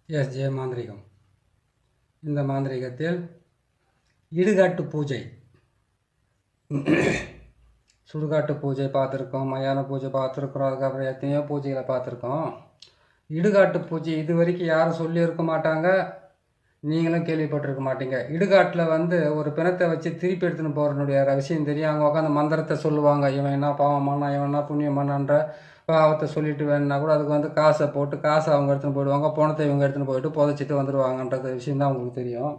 SJ மாந்திரிகம். இந்த மாந்திரிகத்தில் இடுகாட்டு பூஜை, சுடுகாட்டு பூஜை பார்த்துருக்கோம், மயான பூஜை பார்த்துருக்குறோம், அதுக்கப்புறம் எத்தனையோ பூஜைகளை பார்த்துருக்கோம். இடுகாட்டு பூஜை இது வரைக்கும் யாரும் சொல்லியிருக்க மாட்டாங்க, நீங்களும் கேள்விப்பட்டிருக்க மாட்டீங்க. இடுகாட்டில் ஒரு பிணத்தை வச்சு திருப்பி எடுத்துன்னு போகிறனுடைய விஷயம் தெரியும். அவங்க உட்காந்து மந்திரத்தை சொல்லுவாங்க, இவன் என்ன பாவம் பண்ணா, இவன் என்ன புண்ணியம் பண்ணான்ற பாவத்தை சொல்லிட்டு வேணுன்னா கூட அதுக்கு காசை போட்டு காசை அவங்க எடுத்துன்னு போயிடுவாங்க, பணத்தை இவங்க எடுத்துன்னு போயிட்டு புதைச்சிட்டு வந்துடுவாங்கன்றது விஷயந்தான் அவங்களுக்கு தெரியும்.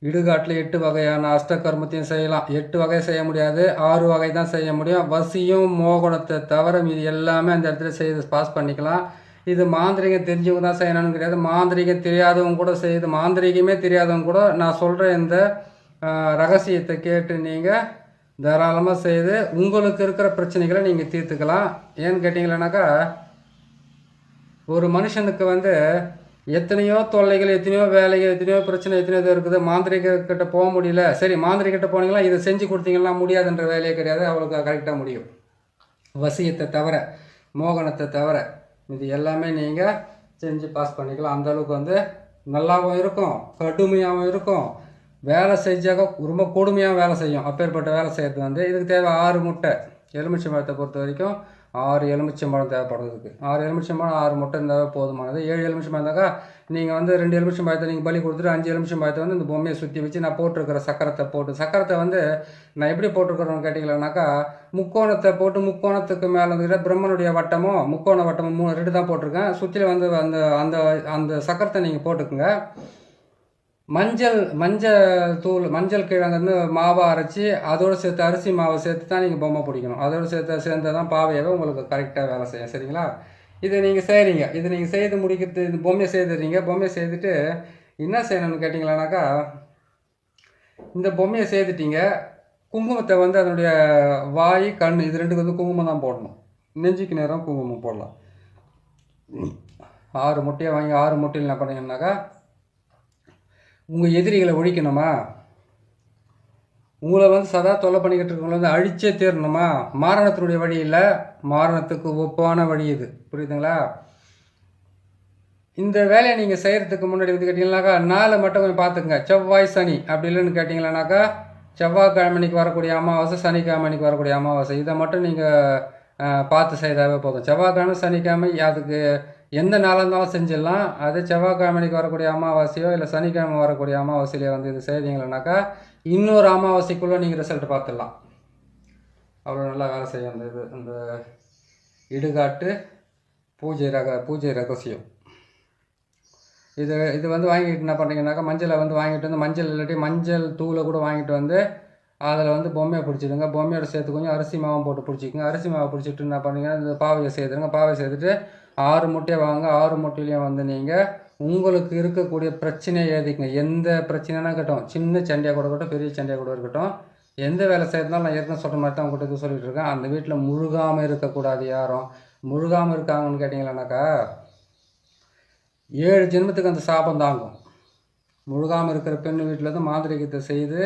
இடுகாட்டில் 8 வகையான அஷ்டகர்மத்தையும் செய்யலாம். 8 வகை செய்ய முடியாது, 6 வகை தான் செய்ய முடியும். வசியும் மோகனத்தை தவிர மீது எல்லாமே அந்த இடத்துல செய்து பாஸ் பண்ணிக்கலாம். இது மாந்திரிகம் தெரிஞ்சவங்க தான் செய்யணும்னு கிடையாது, மாந்திரிகம் தெரியாதவங்க கூட செய்யுது. மாந்திரிகமே தெரியாதவங்க கூட நான் சொல்கிற இந்த ரகசியத்தை கேட்டு நீங்கள் தாராளமாக செய்து உங்களுக்கு இருக்கிற பிரச்சனைகளை நீங்கள் தீர்த்துக்கலாம். ஏன்னு கேட்டிங்களேனாக்கா, ஒரு மனுஷனுக்கு எத்தனையோ தொல்லைகள், எத்தனையோ வேலைகள், எத்தனையோ பிரச்சனை, எத்தனையோ இது இருக்குது. மாந்திரிகிட்ட போக முடியல, சரி மாந்திரிகிட்ட போனீங்களா இதை செஞ்சு கொடுத்தீங்கன்னா முடியாதுன்ற வேலையே கிடையாது, அவளுக்கு கரெக்டாக முடியும். வசியத்தை தவிர, மோகனத்தை தவிர இது எல்லாமே நீங்கள் செஞ்சு பாஸ் பண்ணிக்கலாம். அந்தளவுக்கு நல்லாவும் இருக்கும், கடுமையாகவும் இருக்கும். வேலை செஞ்சாக்க ரொம்ப கொடுமையாக வேலை செய்யும். அப்பேற்பட்ட வேலை செய்கிறது இதுக்கு தேவை 6 முட்டை. எலுமிச்சை பழத்தை பொறுத்த வரைக்கும் 6 எலுமிச்சம்பழம் தேவைப்படுறதுக்கு. 6 எலுமிச்சம்பழம் 6 முட்டை இருந்தால் போதுமானது. 7 எலுமிச்சம்பழம் இருந்தாக்கா நீங்கள் 2 எலுமிச்சம்பழத்தை நீங்கள் பலி கொடுத்துட்டு 5 எலுமிச்சம்பழத்தை இந்த பொம்மையை சுற்றி வச்சு நான் போட்டிருக்கிற சக்கரத்தை போட்டு, சக்கரத்தை நான் எப்படி போட்டிருக்கிறோன்னு கேட்டிங்களேனாக்கா, முக்கோணத்தை போட்டு முக்கோணத்துக்கு மேலே பிரம்மனுடைய வட்டமும் முக்கோண வட்டமும் 2 தான் போட்டிருக்கேன். சுற்றில அந்த அந்த அந்த சக்கரத்தை நீங்கள் போட்டுக்குங்க. மஞ்சள் தூள், மஞ்சள் கிழங்கு மாவை அரைச்சி அதோடு சேர்த்து அரிசி மாவை சேர்த்து தான் நீங்கள் பொம்மை பிடிக்கணும். அதோடு சேர்ந்தால் தான் பாவையாகவே உங்களுக்கு கரெக்டாக வேலை செய்யும். சரிங்களா? இதை நீங்கள் செய்கிறீங்க. இது நீங்கள் செய்து முடிக்கிறது, இந்த பொம்மையை செய்துடுறீங்க. பொம்மையை செய்துட்டு என்ன செய்யணும்னு கேட்டிங்களானாக்கா, இந்த பொம்மையை செய்துட்டீங்க. குங்குமத்தை அதனுடைய வாய், கண் இது 2க்கு குங்குமம் தான் போடணும். நெஞ்சுக்கு நேரம் குங்குமம் போடலாம். 6 முட்டையை வாங்கி 6 முட்டையில் என்ன பண்ணீங்கன்னாக்கா, உங்கள் எதிரிகளை ஒழிக்கணுமா, உங்களை சதா தொல்லை பண்ணிக்கிட்டு இருக்கவங்களை அழிச்சே தீரணுமா, மாரணத்தினுடைய வழி இல்லை, மாரணத்துக்கு ஒப்பான வழி இது. புரியுதுங்களா? இந்த வேலையை நீங்கள் செய்கிறதுக்கு முன்னாடி கேட்டிங்கன்னாக்கா, நாளை மட்டும் கொஞ்சம் பார்த்துக்குங்க. செவ்வாய் சனி அப்படி இல்லைன்னு கேட்டிங்களானாக்கா, செவ்வாய்க்கிழமைக்கு வரக்கூடிய அமாவாசை, சனிக்கிழமைக்கு வரக்கூடிய அமாவாசை, இதை மட்டும் நீங்கள் பார்த்து செய்தாவே போதும். செவ்வாய்க்கிழமை சனிக்கிழமை அதுக்கு எந்த நாளாக இருந்தாலும் செஞ்சிடலாம். அது செவ்வாய்க்கிழமைக்கு வரக்கூடிய அமாவாசையோ இல்லை சனிக்கிழமை வரக்கூடிய அமாவாசையிலே இது செய்தீங்களனாக்கா இன்னொரு அமாவாசைக்குள்ளே நீங்கள் ரிசல்ட் பார்த்துடலாம். அவ்வளோ நல்லா வேலை செய்யும் இந்த இடுகாட்டு பூஜை ரகசியம். இது வாங்கிட்டு என்ன பண்ணுறீங்கன்னாக்கா, மஞ்சளை வாங்கிட்டு மஞ்சள் இல்லாட்டி மஞ்சள் தூளை கூட வாங்கிட்டு அதில் பொம்மையை பிடிச்சிடுங்க. பொம்மையோட சேர்த்து கொஞ்சம் அரிசி மாவும் போட்டு பிடிச்சிக்கோங்க. அரிசி மாவை பிடிச்சிட்டு என்ன பண்ணுறீங்கன்னா, இந்த பாவையை செய்துடுங்க. பாவை செய்துட்டு 6 முட்டையை வாங்க. 6 முட்டையிலையும் நீங்கள் உங்களுக்கு இருக்கக்கூடிய பிரச்சனையை எழுதிக்கங்க. எந்த பிரச்சனைனா இருக்கட்டும், சின்ன சண்டையாக கூட இருக்கட்டும், பெரிய சண்டையாக கூட இருக்கட்டும், எந்த வேலை செய்யறதுனாலும் நான் ஏற்கனவே சொல்கிற மாதிரி தான் உங்கள்கிட்ட இது சொல்லிகிட்டு இருக்கேன். அந்த வீட்டில் முழுகாமல் இருக்கக்கூடாது. யாரும் முழுகாமல் இருக்காங்கன்னு கேட்டிங்களானாக்கா, 7 ஜென்மத்துக்கு அந்த சாபம் தாங்கும். முழுகாமல் இருக்கிற பெண் வீட்டில் மாந்திரிகத்தை செய்து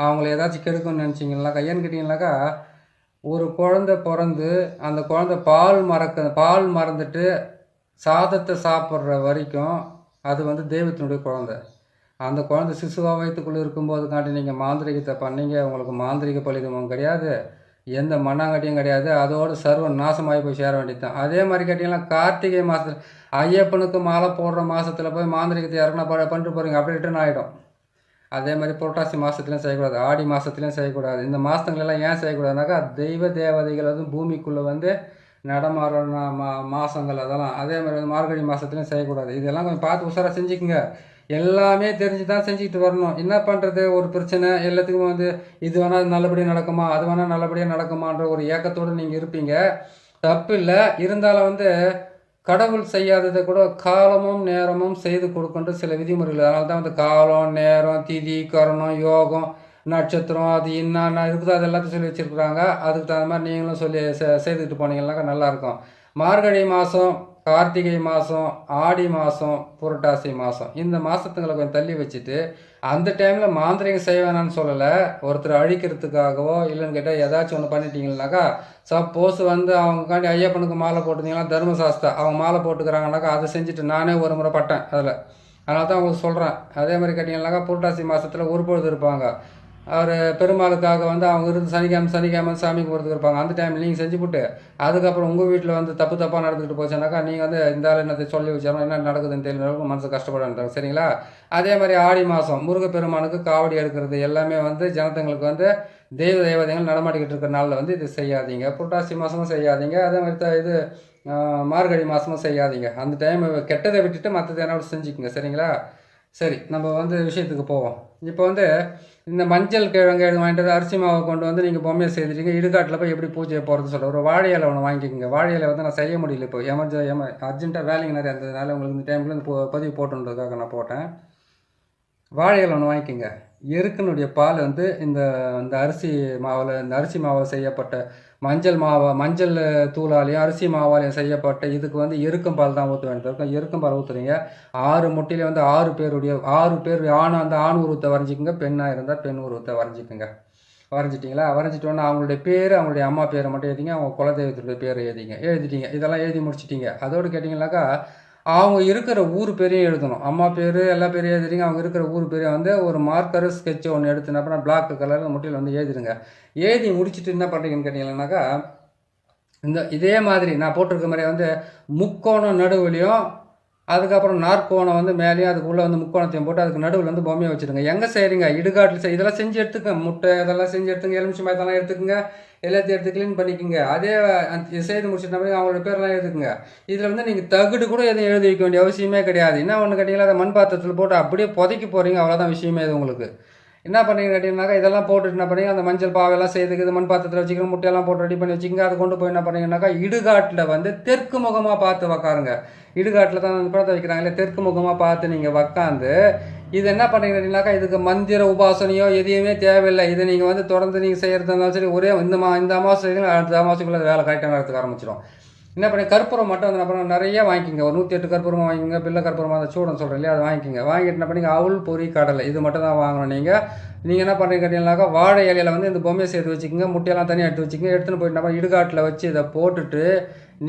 அவங்கள ஏதாச்சும் கெடுக்கணும்னு நினச்சிங்கனாக்கா, ஏன்னு கேட்டிங்கனாக்கா, ஒரு குழந்தை பிறந்து அந்த குழந்தை பால் மறந்துட்டு சாதத்தை சாப்பிட்ற வரைக்கும் அது தெய்வத்தினுடைய குழந்தை. அந்த குழந்தை சிசுவா வயிற்றுக்குள்ளே இருக்கும்போது காட்டி நீங்கள் மாந்திரிகத்தை பண்ணீங்க, உங்களுக்கு மாந்திரிக பலிதமும் கிடையாது, எந்த மண்ணாங்கட்டியும் கிடையாது. அதோடு சர்வ நாசமாகி போய் சேர வேண்டியது தான். அதே மாதிரி கேட்டிங்கன்னா, கார்த்திகை மாதத்தில் ஐயப்பனுக்கு மாலை போடுற மாதத்தில் போய் மாந்திரிகத்தை இறக்குனா பண்ணிட்டு போகிறீங்க, அப்படி ரிட்டர்ன் ஆகிடும். அதே மாதிரி புரட்டாசி மாதத்துலையும் செய்யக்கூடாது, ஆடி மாதத்துலையும் செய்யக்கூடாது. இந்த மாதங்களெல்லாம் ஏன் செய்யக்கூடாதுனாக்கா, தெய்வ தேவதைகள் பூமிக்குள்ளே நடமாடுற மாதங்கள் அதெல்லாம். அதே மாதிரி மார்கழி மாதத்துலையும் செய்யக்கூடாது. இதெல்லாம் கொஞ்சம் பார்த்து உஷாராக செஞ்சுக்குங்க. எல்லாமே தெரிஞ்சு தான் செஞ்சுக்கிட்டு வரணும். என்ன பண்ணுறது, ஒரு பிரச்சனை எல்லாத்துக்கும் இது வேணால் நல்லபடியாக நடக்குமா, அது வேணால் நல்லபடியாக நடக்குமான்ற ஒரு ஏக்கத்தோடு நீங்கள் இருப்பீங்க. தப்பு இல்லை. இருந்தாலும் கடவுள் செய்யாததை கூட காலமும் நேரமும் செய்து கொடுக்கின்ற சில விதிமுறைகள். அதனால தான் காலம், நேரம், திதி, கரணம், யோகம், நட்சத்திரம், அது என்னென்ன இருக்குதோ அது எல்லாத்தையும் சொல்லி வச்சுருக்குறாங்க. அதுக்கு தகுந்த மாதிரி நீங்களும் சொல்லி செய்துக்கிட்டு போனீங்கன்னாக்கா நல்லாயிருக்கும். மார்கழி மாதம் கார்த்திகை மாதம், ஆடி மாதம், புரட்டாசி மாதம் இந்த மாதத்துங்களை கொஞ்சம் தள்ளி வச்சுட்டு அந்த டைமில் மாந்திரிகம் செய்ய வேணான்னு சொல்லலை. ஒருத்தர் அழிக்கிறதுக்காகவோ இல்லைன்னு கேட்டால் ஏதாச்சும் ஒன்று பண்ணிட்டீங்கன்னாக்கா, சப்போஸ் வந்து அவங்கக்காண்டி ஐயப்பனுக்கு மாலை போட்டிருந்தீங்கன்னா தர்மசாஸ்தா அவங்க மாலை போட்டுக்கிறாங்கனாக்கா அதை செஞ்சுட்டு நானே ஒரு முறை பட்டேன் அதில். அதனால தான் உங்களுக்கு சொல்கிறேன். அதே மாதிரி கேட்டிங்கன்னாக்கா புரட்டாசி மாதத்தில் ஒரு பொழுது இருப்பாங்க. அவர் பெருமாளுக்காக வந்து அவங்க இருந்து சனிக்கிழமை சாமி கும்பிட்றதுக்கு இருப்பாங்க. அந்த டைமில் நீங்கள் செஞ்சுவிட்டு அதுக்கப்புறம் உங்கள் வீட்டில் வந்து தப்பாக நடந்துக்கிட்டு போச்சுனாக்கா நீங்கள் வந்து இந்த ஆள் என்னத்தை சொல்லி வச்சாலும் என்ன நடக்குதுன்னு தெரியல மனசு கஷ்டப்படாங்க. சரிங்களா? அதே மாதிரி ஆடி மாதம் முருகப்பெருமானுக்கு காவடி எடுக்கிறது எல்லாமே வந்து ஜனத்தங்களுக்கு வந்து தேவதைகள் நடமாட்டிக்கிட்டு இருக்கிற நாளில் வந்து இது செய்யாதீங்க. புரட்டாசி மாதமும் செய்யாதீங்க. அதே மாதிரி இது மார்கழி மாதமும் செய்யாதீங்க. அந்த டைம் கெட்டதை விட்டுட்டு மற்றது என்ன செஞ்சுக்குங்க. சரிங்களா? சரி, நம்ம வந்து விஷயத்துக்கு போவோம். இப்போ வந்து இந்த மஞ்சள் கிழங்கு வாங்கிட்டு அரிசி மாவை கொண்டு வந்து நீங்கள் பொம்மையை செய்துட்டீங்க. இடுகாட்டில் போய் எப்படி பூஜையை போகிறது சொல்ல ஒரு வாழை இலை ஒன்று வாங்கிக்கோங்க. வாழை இலை வந்து நான் செய்ய முடியல இப்போ அர்ஜென்ட்டாக வேலைங்க நிறைய இருந்ததுனால உங்களுக்கு இந்த டைமில் இந்த பதிவு போட்டுன்றதுக்காக நான் போட்டேன். வாழை இலை ஒன்று வாங்கிக்கோங்க. எருக்கினுடைய பால் வந்து இந்த இந்த அரிசி மாவில் செய்யப்பட்ட மஞ்சள் தூளாலையும் அரிசி மாவாலையும் செய்யப்பட்ட இதுக்கு வந்து எருக்கம் பால் தான் ஊற்ற வேண்டியிருக்கும். எருக்கம் பால் ஊற்றுறீங்க. 6 முட்டையில வந்து 6 பேர் ஆண் உருவத்தை வரைஞ்சிக்கோங்க. பெண்ணாக இருந்தால் பெண் உருவத்தை வரைஞ்சிக்கோங்க. வரைஞ்சிட்டிங்களா? வரைஞ்சிட்டோன்னா அவங்களுடைய பேர் அவங்களுடைய அம்மா பேரை மட்டும் எழுதிங்க. அவங்க குலதெய்வத்துடைய பேரை எழுதிட்டீங்க. இதெல்லாம் எழுதி முடிச்சிட்டிங்க. அதோடு கேட்டிங்கனாக்கா அவங்க இருக்கிற ஊர் பேரையும் எழுதணும். அம்மா பேர் எல்லா பேரையும் எழுதிட்டீங்க. அவங்க இருக்கிற ஊர் பேரையும் வந்து ஒரு மார்க்கரு ஸ்கெட்சு ஒன்று எடுத்துனா அப்புறம் பிளாக் கலரில் முட்டையில் வந்து எழுதிடுங்க. எழுதி முடிச்சுட்டு என்ன பண்ணுறீங்கன்னு கேட்டிங்கன்னாக்கா இதே மாதிரி நான் போட்டிருக்க மாதிரி வந்து முக்கோணம் நடுவுலையும் அதுக்கப்புறம் நாற்கோணம் வந்து மேலேயும் அதுக்குள்ளே வந்து முக்கோணத்தையும் போட்டு அதுக்கு நடுவில் வந்து பொம்மையை வச்சுருங்க. எங்கே செய்கிறீங்க? இடுகாட்டில் இதெல்லாம் செஞ்சு எடுத்துக்கங்க. முட்டை இதெல்லாம் செஞ்சு எடுத்துங்க. எலுமிச்சை இதெல்லாம் எடுத்துக்கங்க. எல்லாத்தையும் எடுத்து க்ளீன் பண்ணிக்கோங்க. அதே செய்து முடிச்சுட்டு அவங்களோட பேரெல்லாம் எழுதுக்குங்க. இதில் வந்து நீங்கள் தகுடு கூட எதுவும் எழுதி வைக்க வேண்டிய அவசியமே கிடையாது. என்ன ஒன்று கேட்டிங்களா, அதை மண் பாத்திரத்தில் போட்டு அப்படியே புதைக்க போகிறீங்க. அவ்வளோதான் விஷயமே இது உங்களுக்கு. என்ன பண்ணுறீங்க கேட்டிங்கனாக்கா இதெல்லாம் போட்டுட்டு என்ன பண்ணுறீங்க, அந்த மஞ்சள் பாவெல்லாம் செய்துக்குது மண் பாத்திரத்தில் வச்சுக்கணும். முட்டையெல்லாம் போட்டு ரெடி பண்ணி வச்சுக்கோங்க. அதை கொண்டு போய் என்ன பண்ணுறீங்கன்னாக்கா இடுகாட்டில் வந்து தெற்கு முகமாக பார்த்து உக்காருங்க. இடுகாட்டில் தான் வந்து படத்தை வைக்கிறாங்களே, தெற்கு முகமாக பார்த்து நீங்கள் உக்காந்து இது என்ன பண்ணுறீங்கன்னாக்கா இதுக்கு மந்திர உபாசனையோ எதையுமே தேவையில்லை. இதை நீங்கள் வந்து தொடர்ந்து நீங்கள் செய்கிறதா இருந்தாலும் சரி ஒரே இந்த அமாவாசை அடுத்த அமாவாசைக்குள்ளே வேலை கரெக்டாக நடத்துக்க ஆரம்பிச்சிடும். என்ன பண்ணி கற்பூரம் மட்டும் வந்து அப்புறம் நிறைய வாங்கிக்கோங்க. ஒரு 108 கற்பூரமாக வாங்கிக்கோங்க. பிள்ளை கற்பூரமாக அந்த சூடன் சொல்கிறேன் இல்லையா, அதை வாங்கிக்கோங்க. வாங்கிட்டு என்ன பண்ணி அவுள் பொறி கடலை இது மட்டும் தான் வாங்கணும். நீங்கள் என்ன பண்ணுறீங்க கேட்டீங்கன்னாக்கா வாழை இலையில் வந்து இந்த பொம்மையை சேர்த்து வச்சுக்கோங்க. முட்டையெல்லாம் தனியாக எடுத்து வச்சுக்கோங்க. எடுத்துன்னு போயிட்டு நம்ம இடுகாட்டில் வச்சு இதை போட்டுட்டு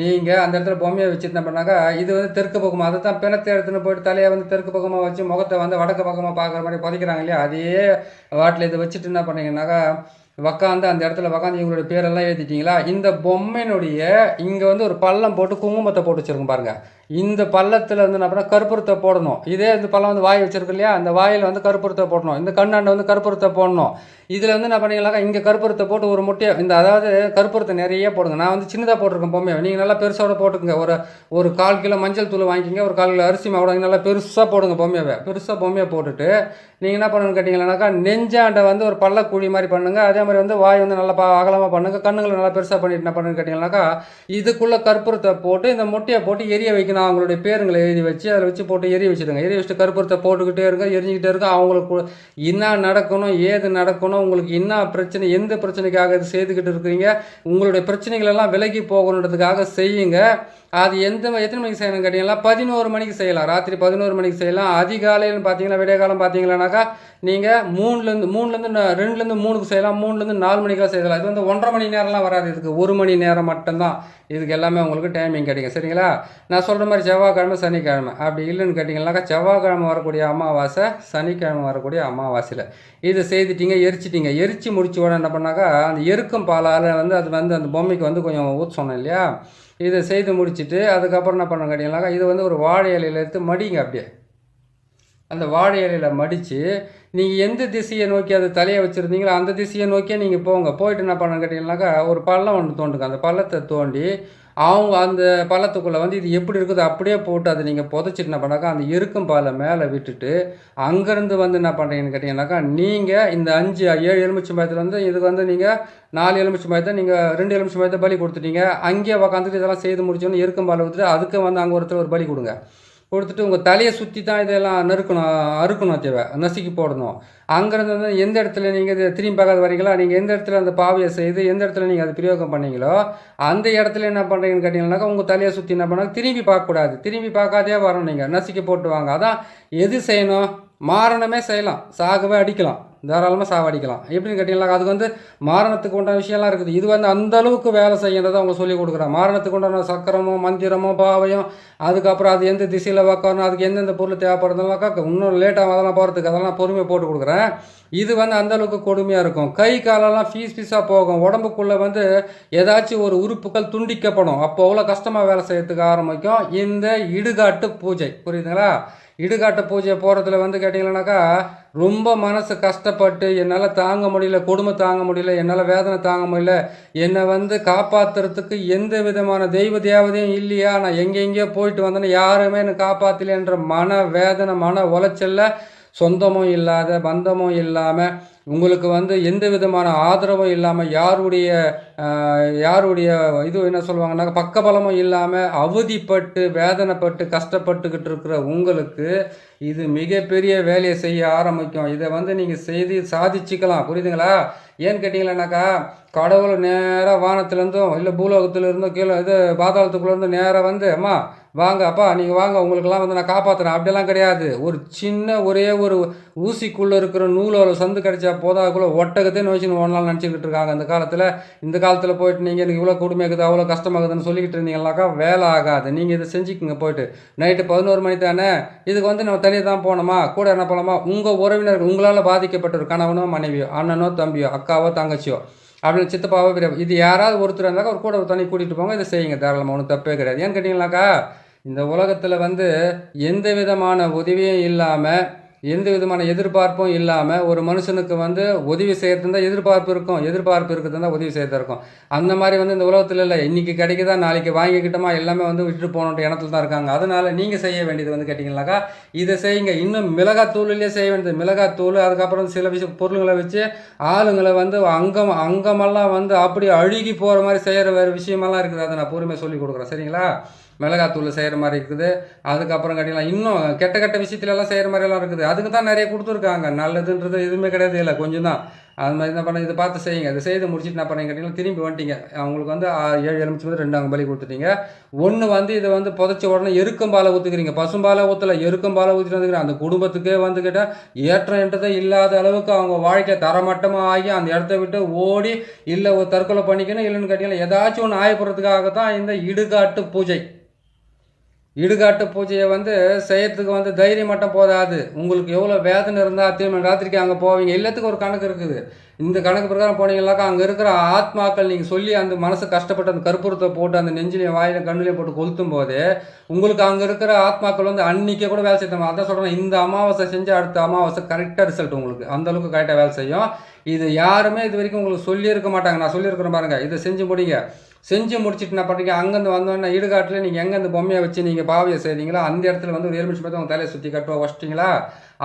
நீங்கள் அந்த இடத்துல பொம்மையை வச்சுட்டு என்ன பண்ணாக்கா இது வந்து தெற்கு பக்கமாக அதை தான் பிணத்தை எடுத்துன்னு போயிட்டு தலையை வந்து தெற்கு பக்கமாக வச்சு முகத்தை வந்து வடக்கு பக்கமாக பார்க்குற மாதிரி புதைக்கிறாங்க இல்லையா, அதே வாட்டில் இதை வச்சுட்டு என்ன பண்ணீங்கன்னாக்கா உக்காந்து அந்த இடத்துல உக்காந்து இவங்களுடைய பேரெல்லாம் எழுதிட்டீங்களா. இந்த பொம்மையினுடைய இங்கே வந்து ஒரு பள்ளம் போட்டு குங்குமத்தை போட்டு வச்சுருக்கோம் பாருங்கள். இந்த பள்ளத்தில் வந்து என்ன பண்ணால் கற்பூரத்தை போடணும். இதே இந்த பள்ளம் வந்து வாய் வச்சிருக்கு இல்லையா, அந்த வாயில் வந்து கற்பூரத்தை போடணும். இந்த கண்ணாண்டை வந்து கற்பூரத்தை போடணும். இதில் வந்து என்ன பண்ணிங்களாக்கா இங்கே கற்பூரத்தை போட்டு ஒரு முட்டையை அதாவது கற்பூரத்தை நிறைய போடுங்க. நான் வந்து சின்னதாக போட்டிருக்கேன் பொம்மையை. நீங்கள் நல்லா பெருசோட போட்டுக்குங்க. ஒரு 1/4 கிலோ மஞ்சள் தூள் வாங்கிக்கிங்க. ஒரு 1/4 கிலோ அரிசி மாவு நல்லா பெருசாக போடுங்க. பெருசாக பொம்மையை போட்டுட்டு நீங்கள் என்ன பண்ணணும்னு கேட்டிங்கன்னாக்கா நெஞ்சாண்டை வந்து ஒரு பள்ளக்குழி மாதிரி பண்ணுங்கள். அதே மாதிரி வந்து வாய் வந்து நல்லா அகலமாக பண்ணுங்கள். கண்ணுங்களை நல்லா பெருசாக பண்ணிட்டு என்ன பண்ணுன்னு கேட்டிங்கன்னாக்கா இதுக்குள்ளே கற்பூரத்தை போட்டு இந்த முட்டையை போட்டு எரிய வைக்கணும். அவங்களுடைய பேருங்களை எழுதி வச்சு அதில் வச்சு போட்டு எரிய வச்சுடுங்க. எரிய வச்சுட்டு கற்பூரத்தை போட்டுக்கிட்டே இருங்க, எரிஞ்சிக்கிட்டே இருக்க. அவங்களுக்கு என்ன நடக்கணும் ஏது நடக்கணும், உங்களுக்கு என்ன பிரச்சனை, எந்த பிரச்சனைக்காக இது செய்துக்கிட்டு இருக்கிறீங்க, உங்களுடைய பிரச்சனைகள் எல்லாம் விலகி போகணுன்றதுக்காக செய்யுங்க. அது எத்தனை மணிக்கு செய்யணும் கேட்டிங்கன்னா 11 மணிக்கு செய்யலாம். ராத்திரி 11 மணிக்கு செய்யலாம். அதிகாலையில் பார்த்தீங்கன்னா விடிய காலம் பார்த்தீங்கன்னாக்கா நீங்கள் 2லேருந்து 3க்கு செய்யலாம். 3லேருந்து 4 மணிக்கெலாம் செய்யலாம். இது வந்து 1.5 மணி நேரம்லாம் வராது. இதுக்கு 1 மணி நேரம் மட்டும்தான் இதுக்கு எல்லாமே உங்களுக்கு டைமிங் கிடைக்கும். சரிங்களா? நான் சொல்கிற மாதிரி செவ்வாய்க்கிழமை சனிக்கிழமை அப்படி இல்லைன்னு கேட்டிங்கன்னாக்கா செவ்வாய்க்கிழமை வரக்கூடிய அமாவாசை, சனிக்கிழமை வரக்கூடிய அமாவாசையில் இது செய்துட்டீங்க, எரிச்சிட்டிங்க. எரிச்சு முடிச்ச உடனே என்ன பண்ணாக்கா அந்த எருக்கும் பாலால் வந்து அது வந்து அந்த பொம்மைக்கு வந்து கொஞ்சம் ஊற்ற சொன்னேன் இல்லையா, இதை செய்து முடிச்சுட்டு அதுக்கப்புறம் என்ன பண்ண கேட்டிங்கனாக்கா இது வந்து ஒரு வாழை இலையில் எடுத்து மடிங்க. அப்படியே அந்த வாழை இலையில் மடித்து நீங்கள் எந்த திசையை நோக்கி அது தலையை வச்சுருந்தீங்களோ அந்த திசையை நோக்கியே நீங்கள் போயிட்டு என்ன பண்ண கேட்டிங்கனாக்கா ஒரு பள்ளம் ஒன்று தோண்டுங்க. அந்த பள்ளத்தை தோண்டி அவங்க அந்த பள்ளத்துக்குள்ளே வந்து இது எப்படி இருக்குதோ அப்படியே போட்டு அதை நீங்கள் புதைச்சிட்டு என்ன பண்ணாக்கா அந்த எருக்கும் பாலை மேலே விட்டுட்டு அங்கேருந்து வந்து என்ன பண்ணுறீங்கன்னு கேட்டிங்கனாக்கா நீங்கள் இந்த 7 எலுமிச்சம்பழத்தில் வந்து இதுக்கு வந்து நீங்கள் 4 எலுமிச்சம்பழத்தை நீங்கள் 2 எலுமிச்சம்பழத்தை பலி கொடுத்துட்டீங்க. அங்கேயே உக்காந்துட்டு இதெல்லாம் செய்து முடிச்சோன்னு எருக்கும் பாலை ஊற்றிட்டு அதுக்கு வந்து அங்கே ஒருத்தர் ஒரு பலி கொடுங்க. கொடுத்துட்டு உங்கள் தலையை சுற்றி தான் இதெல்லாம் அறுக்கணும் தேவை, நசுக்கி போடணும். அங்கேருந்து வந்து எந்த இடத்துல நீங்கள் இது திரும்பி பார்க்காத வரீங்களா, நீங்கள் எந்த இடத்துல அந்த பாவையை செய்து எந்த இடத்துல நீங்கள் அது பிரயோகம் பண்ணீங்களோ அந்த இடத்துல என்ன பண்ணுறீங்கன்னு கேட்டிங்கன்னாக்கா உங்கள் தலையை சுற்றி என்ன பண்ணாங்க, திரும்பி பார்க்கக்கூடாது, திரும்பி பார்க்காதே வரணும், நீங்கள் நசுக்கி போட்டு வாங்க. அதான் எது செய்யணும், மாரணமே செய்யலாம், சாகவே அடிக்கலாம், தாராளமாக சாவடிக்கலாம். எப்படின்னு கேட்டிங்கன்னா அதுக்கு வந்து மாரணத்துக்கு உண்டான விஷயம்லாம் இருக்குது. இது வந்து அந்த அளவுக்கு வேலை செய்யறதை அவங்க சொல்லி கொடுக்குறாங்க. மாரணத்துக்கு உண்டான சக்கரமோ மந்திரமோ பாவையும், அதுக்கப்புறம் அது எந்த திசையில் வைக்கணும், அதுக்கு எந்தெந்த பொருள் தேவைப்படுறதுனாக்கா இன்னும் லேட்டாக அதெல்லாம் போகிறதுக்கு அதெல்லாம் பொறுமையை போட்டு கொடுக்குறேன். இது வந்து அந்தளவுக்கு கொடுமையாக இருக்கும். கை காலெல்லாம் பீஸாக போகும், உடம்புக்குள்ளே வந்து ஏதாச்சும் ஒரு உறுப்புகள் துண்டிக்கப்படும். அப்போ அவ்வளோ கஷ்டமாக வேலை செய்யறதுக்கு ஆரம்பிக்கும் இந்த இடுகாட்டு பூஜை. புரியுதுங்களா? இடுகாட்டு பூஜை போகிறதுல வந்து கேட்டிங்கன்னாக்கா ரொம்ப மனசு கஷ்டப்பட்டு என்னால் தாங்க முடியல, கொடுமை தாங்க முடியல, என்னால் வேதனை தாங்க முடியல, என்னை வந்து காப்பாற்றுறதுக்கு எந்த விதமான தெய்வ தேவதையும் இல்லையா, நான் எங்கெங்கேயோ போயிட்டு வந்தேன்னு யாருமே என்னை காப்பாற்றலைன்ற மன வேதனை மன உளைச்சல்ல, சொந்தமும் இல்லாத பந்தமும் இல்லாமல் உங்களுக்கு வந்து எந்த விதமான ஆதரவும் இல்லாமல் யாருடைய இது என்ன சொல்லுவாங்கன்னாக்க பக்கபலமும் இல்லாமல் அவதிப்பட்டு வேதனைப்பட்டு கஷ்டப்பட்டுக்கிட்டு இருக்கிற உங்களுக்கு இது மிகப்பெரிய வேலையை செய்ய ஆரம்பிக்கும். இதை வந்து நீங்கள் செய்து சாதிச்சுக்கலாம். புரியுதுங்களா? ஏன்னு கேட்டிங்களானாக்கா கடவுள் நேராக வானத்துலேருந்தும் இல்லை பூலோகத்துலேருந்தோ கீழே இது பாதாளத்துக்குள்ளேருந்து நேராக வந்து அம்மா வாங்க அப்பா நீங்கள் வாங்க உங்களுக்கெல்லாம் வந்து நான் காப்பாற்றுறேன் அப்படியெல்லாம் கிடையாது. ஒரு சின்ன ஒரே ஒரு ஊசிக்குள்ளே இருக்கிற நூலோட சந்து கிடைச்சா போதாக்குள்ளே ஒட்டகத்தை நோய்ச்சின்னு ஒன்றால் நினச்சிக்கிட்டு இருக்காங்க அந்த காலத்தில். இந்த காலத்தில் போயிட்டு நீங்கள் எனக்கு இவ்வளோ கொடுமையாக்குது அவ்வளோ கஷ்டமாகுதுன்னு சொல்லிக்கிட்டு இருந்தீங்கன்னாக்கா வேலை ஆகாது. நீங்கள் இதை செஞ்சுக்குங்க. போயிட்டு நைட்டு 11 மணி தானே, இதுக்கு வந்து நம்ம தனியாக தான் போகணுமா, கூட என்ன போகலாமா, உங்கள் உறவினர்கள் உங்களால் பாதிக்கப்பட்ட ஒரு கணவனோ மனைவியோ அண்ணனோ தம்பியோ அக்காவோ தங்கச்சியோ அப்படின்னு சித்தப்பாவோ பெரிய இது யாராவது ஒருத்தர் இருந்தாக்கா ஒரு கூட ஒரு தனி கூட்டிகிட்டு போங்க. இதை செய்யுங்க தாராளமாக, ஒன்றும் தப்பே கிடையாது. ஏன்னு கேட்டிங்கனாக்கா இந்த உலகத்தில் வந்து எந்த விதமான உதவியும் இல்லாமல் எந்த விதமான எதிர்பார்ப்பும் இல்லாமல் ஒரு மனுஷனுக்கு வந்து உதவி செய்கிறது தான் எதிர்பார்ப்பு இருக்கும், எதிர்பார்ப்பு இருக்கிறது தான் உதவி செய்யறது இருக்கும். அந்த மாதிரி வந்து இந்த உலகத்தில் இல்லை, இன்றைக்கி கிடைக்குதா நாளைக்கு வாங்கிக்கிட்டோமா எல்லாமே வந்து விட்டுட்டு போகணுன்ற இடத்துல தான் இருக்காங்க. அதனால் நீங்கள் செய்ய வேண்டியது வந்து கேட்டிங்கனாக்கா இதை செய்யுங்க. இன்னும் மிளகாத்தூள்லேயே செய்ய வேண்டியது மிளகாத்தூள், அதுக்கப்புறம் சில பொருளுங்களை வச்சு ஆளுங்களை வந்து அங்கமெல்லாம் வந்து அப்படி அழுகி போகிற மாதிரி செய்கிற வேறு விஷயமெல்லாம் இருக்குது. அதை நான் பொறுமையாக சொல்லி கொடுக்குறேன். சரிங்களா? மிளகாத்தூள் செய்கிற மாதிரி இருக்குது. அதுக்கப்புறம் கேட்டிங்கன்னா இன்னும் கெட்ட விஷயத்துலலாம் செய்கிற மாதிரிலாம் இருக்குது. அதுக்கு தான் நிறைய கொடுத்துருக்காங்க. நல்லதுன்றது எதுவுமே கிடையாது, இல்லை கொஞ்சம் தான். அது மாதிரி என்ன பண்ண இதை பார்த்து செய்யுங்க. இதை செய்து முடிச்சுட்டு என்ன பண்ணீங்க கேட்டிங்கன்னா திரும்பி வந்துட்டீங்க. அவங்களுக்கு வந்து 7 எலுமிச்சை 2 அங்கே பலி கொடுத்துட்டீங்க. ஒன்று வந்து இதை வந்து புதைச்ச உடனே எருக்கம்பாலை ஊற்றுக்கிறீங்க, பசும்பாலை ஊற்றலை, எருக்கம்பாலை ஊற்றிட்டு வந்துக்கிறேன். அந்த குடும்பத்துக்கே வந்து கேட்டால் ஏற்றன்றதே இல்லாத அளவுக்கு அவங்க வாழ்க்கை தரமட்டமாக ஆகி அந்த இடத்த விட்டு ஓடி இல்லை ஒரு தற்கொலை பண்ணிக்கணும், இல்லைன்னு கேட்டிங்கன்னா ஏதாச்சும் ஒன்று ஆயப்படுறதுக்காக தான் இந்த இடுகாட்டு பூஜை. இடுகாட்டு பூஜையை வந்து செய்யறதுக்கு வந்து தைரியம் மட்டும் போதாது, உங்களுக்கு எவ்வளோ வேதனை இருந்தால் திரும்ப ராத்திரிக்கு அங்கே போவீங்க. எல்லாத்துக்கும் ஒரு கணக்கு இருக்குது. இந்த கணக்கு பிரகாரம் போனீங்கன்னாக்கா அங்கே இருக்கிற ஆத்மாக்கள் நீங்கள் சொல்லி அந்த மனசு கஷ்டப்பட்டு அந்த கற்பூரத்தை போட்டு அந்த நெஞ்சிலையும் வாயிலையும் கண்ணுலையும் போட்டு கொளுத்தும் போது உங்களுக்கு அங்கே இருக்கிற ஆத்மாக்கள் வந்து அன்றைக்கே கூட வேலை செய்யணும். அதான் சொல்கிறேன், இந்த அமாவாசை செஞ்சு அடுத்த அமாவாசை கரெக்டாக ரிசல்ட் உங்களுக்கு அந்தளவுக்கு கரெக்டாக வேலை செய்யும். இது யாருமே இது வரைக்கும் உங்களுக்கு சொல்லியிருக்க மாட்டாங்க. நான் சொல்லியிருக்கிறேன் பாருங்கள், இதை செஞ்சு முடிங்க. செஞ்சு முடிச்சுட்டு என்ன பண்ணுறீங்க, அங்கேருந்து வந்தோடனே இடுகாட்டில் நீங்கள் எங்கே அந்த பொம்மையை வச்சு நீங்கள் பாவையை செய்கிறீங்களோ அந்த இடத்துல வந்து ஒரு எலுமிச்சை பார்த்து உங்கள் தலையை சுற்றி கட்டுவா வச்சிட்டிங்களா.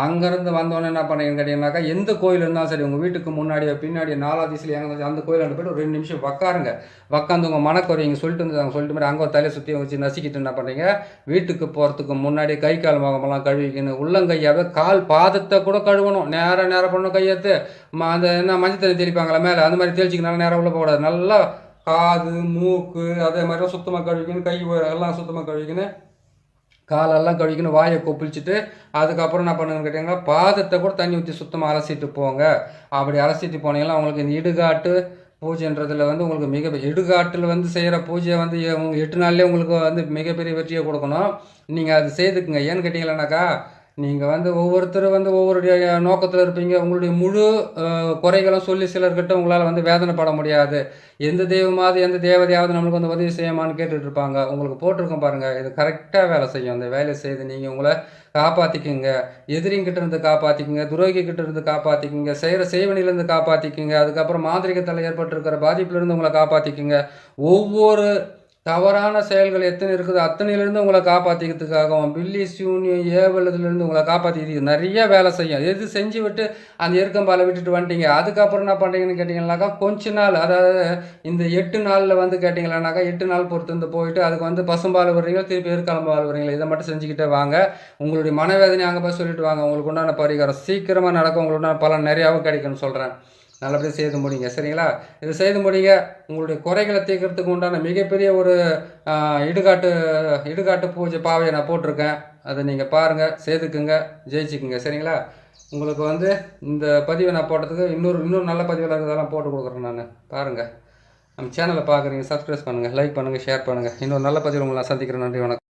அங்கேருந்து வந்தோடனே என்ன பண்ணுறீங்கன்னு கேட்டிங்கன்னாக்கா எந்த கோயில் இருந்தாலும் சரி உங்கள் வீட்டுக்கு முன்னாடியோ பின்னாடியோ 4வது திசையில் எங்கே அந்த கோயில் போய்ட்டு ஒரு 2 நிமிஷம் உட்காருங்க. உட்காந்து உங்கள் மனக்குறைங்க சொல்லிட்டு வந்து அவங்க சொல்லிட்டு மாதிரி அங்கே ஒரு தலையை சுற்றி வச்சு நசிக்கிட்டு என்ன பண்ணுறீங்க, வீட்டுக்கு போகிறதுக்கு முன்னாடி கை கால் முகமெல்லாம் கழுவிக்கணும். உள்ளங்கையாவே கால் பாதத்தை கூட கழுவணும். நேரம் பண்ணணும். கையெழுத்து அந்த என்ன மஞ்சள் தண்ணி தெளிப்பாங்களா மேலே, அந்த மாதிரி தெளிச்சிக்கனால நேரம் உள்ள போகக்கூடாது. நல்லா காது மூக்கு அதே மாதிரி சுத்தமாக கழுவிக்கணும். கை எல்லாம் சுத்தமாக கழுவிக்கணும். காலெல்லாம் கழுவிக்கணும். வாயை கொப்பிளிச்சுட்டு அதுக்கப்புறம் என்ன பண்ணுங்கன்னு கேட்டிங்கன்னா பாதத்தை கூட தண்ணி ஊற்றி சுத்தமாக அலசிட்டு போங்க. அப்படி அலசிட்டு போனீங்கன்னா அவங்களுக்கு இந்த இடுகாட்டு பூஜைன்றதில் வந்து உங்களுக்கு இடுகாட்டில் வந்து செய்கிற பூஜையை வந்து 8 நாள்லேயே உங்களுக்கு வந்து மிகப்பெரிய வெற்றியை கொடுக்கணும். நீங்கள் அது செய்துக்குங்க. ஏன்னு கேட்டிங்களானாக்கா நீங்கள் வந்து ஒவ்வொருத்தரும் வந்து ஒவ்வொருடைய நோக்கத்தில் இருப்பீங்க. உங்களுடைய முழு குறைகளும் சொல்லி சிலர்கிட்ட உங்களால் வந்து வேதனைப்பட முடியாது. எந்த தெய்வமாவது எந்த தேவதையாவது நம்மளுக்கு வந்து உதவி செய்யுமான்னு கேட்டுட்டு இருப்பாங்க. உங்களுக்கு போட்டிருக்கோம் பாருங்கள், இது கரெக்டாக வேலை செய்யும். அந்த வேலையை செய்து நீங்கள் உங்களை காப்பாற்றிக்குங்க. எதிரிங்கிட்ட இருந்து காப்பாற்றிக்குங்க, துரோகிக்கிட்ட இருந்து காப்பாற்றிக்குங்க, செய்கிற செய்வனிலேருந்து காப்பாற்றிக்குங்க. அதுக்கப்புறம் மாந்திரிகத்தில் ஏற்பட்டிருக்கிற பாதிப்பிலிருந்து உங்களை காப்பாற்றிக்குங்க. ஒவ்வொரு தவறான செயல்கள் எத்தனை இருக்குதோ அத்தனையிலேருந்து உங்களை காப்பாற்றிக்கிறதுக்காகவும் பில்லி சூனியம் ஏவலதுலேருந்து உங்களை காப்பாற்றிக்கிது நிறைய வேலை செய்யும். எது செஞ்சு விட்டு அந்த எருக்கம்பாலை விட்டுட்டு வந்துட்டீங்க, அதுக்கப்புறம் என்ன பண்ணுறீங்கன்னு கேட்டிங்கன்னாக்கா கொஞ்ச நாள், அதாவது இந்த 8 நாளில் வந்து கேட்டிங்களானாக்கா 8 நாள் பொறுத்து வந்து போயிட்டு அதுக்கு வந்து பசும்பால் விடுறீங்களா திருப்பி எருக்கம்பால் விடுறீங்களா, இதை மட்டும் செஞ்சுக்கிட்டே வாங்க. உங்களுடைய மனவேதனை அங்கே போய் சொல்லிட்டு வாங்க. உங்களுக்கு உண்டான பரிகாரம் சீக்கிரமாக நடக்கும். உங்களுக்கு உண்டான பலன் நிறையாவும் கிடைக்கும்னு சொல்கிறேன். நல்லபடியாக செய்து முடிங்க. சரிங்களா? இது செய்து முடிங்க. உங்களுடைய குறைகளை தீர்க்கறதுக்கு உண்டான மிகப்பெரிய ஒரு இடுகாட்டு பூஜை பாவையை நான் போட்டிருக்கேன். அதை நீங்கள் பாருங்கள், செய்துக்குங்க, ஜெயிச்சுக்குங்க. சரிங்களா? உங்களுக்கு வந்து இந்த பதிவை நான் போட்டதுக்கு இன்னொரு நல்ல பதிவில் இருக்கிறதெல்லாம் போட்டு கொடுக்குறேன் நான். பாருங்கள். நம்ம சேனலை பார்க்குறீங்க, சப்ஸ்கிரைப் பண்ணுங்கள், லைக் பண்ணுங்கள், ஷேர் பண்ணுங்கள். இன்னொரு நல்ல பதிவில் உங்களை நான் சந்திக்கிறேன். நன்றி, வணக்கம்.